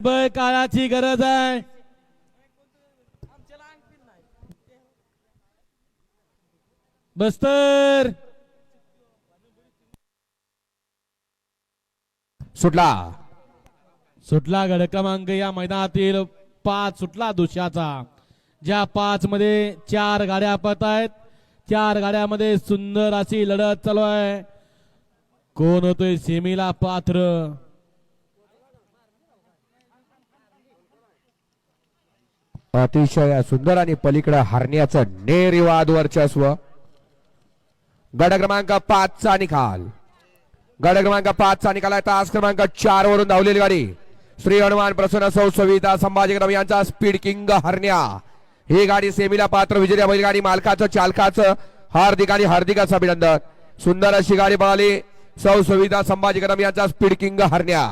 काळाची गरज आहे. बस्तर सुटला सुटला गड क्रमांक या मैदानातील 5 सुटला दुसऱ्याचा. ज्या 5 मध्ये 4 गाड्या पळत आहेत. 4 गाड्यामध्ये सुंदर अशी लढत चालू आहे. कोण होतोय सेमीला पात्र. अतिशय सुंदर आणि पलीकडे हरण्याचं निर्विवाद वर्चस्व. गड क्रमांक 5 चा निकाल. गड क्रमांक 5 चा निकाल आहे. तास क्रमांक 4 वरून धावलेली गाडी श्री हनुमान प्रसन्न सौ सविता संभाजी कदम यांचा स्पीड किंग हरण्या. ही गाडी सेमीला पात्र विजेत्या बैलगाडी मालकाचं चालकाचं हार्दिक आणि हार्दिक अभिनंदन. सुंदर अशी गाडी पळाली. सौ सविता संभाजी कदम यांचा स्पीड किंग हरण्या.